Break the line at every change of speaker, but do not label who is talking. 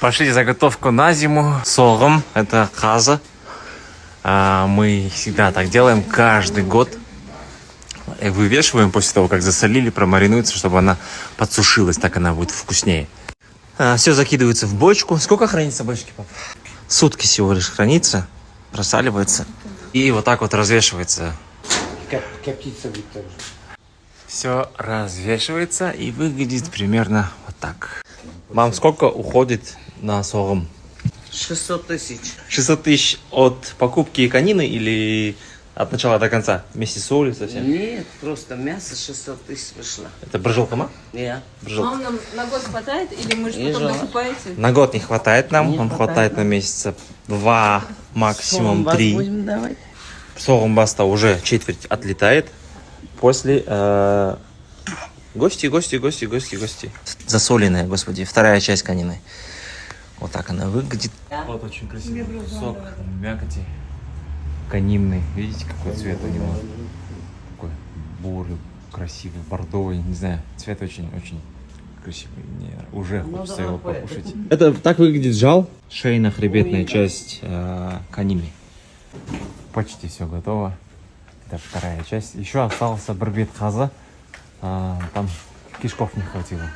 Пошли заготовку на зиму. Сором. Это каза. Мы всегда так делаем каждый год. Вывешиваем после того, как засолили, промаринуется, чтобы она подсушилась. Так она будет вкуснее. Все закидывается в бочку. Сколько хранится в бочке, пап? Сутки всего лишь хранится. Просаливается. И вот так вот развешивается.
Коптится будет тоже.
Все развешивается и выглядит примерно вот так. Мам, сколько уходит на сором?
600 тысяч.
600 тысяч от покупки конины или от начала до конца? Вместе с солью совсем?
Нет, просто мясо 600 тысяч вышло.
Это брыжелка, ма?
Я.
Брыжелка.
Вам нам на год хватает или мы же
Не
потом
жалко.
докупаете?
На год не хватает нам,
Не
нам
хватает.
хватает на месяца 2, максимум 3.
Будем давать.
Сором баста уже четверть отлетает. После гости. Засоленная, господи, вторая часть конины. Вот так она выглядит. Вот очень красивый кусок мякоти конинный. Видите, какой цвет у него? Такой бурый, красивый, бордовый, не знаю. Цвет очень красивый. Мне уже хочется его покушать. Это так выглядит жал. Шейно-хребетная часть конины. Почти все готово. Это вторая часть. Еще остался барбет хаза. Там кишков не хватило.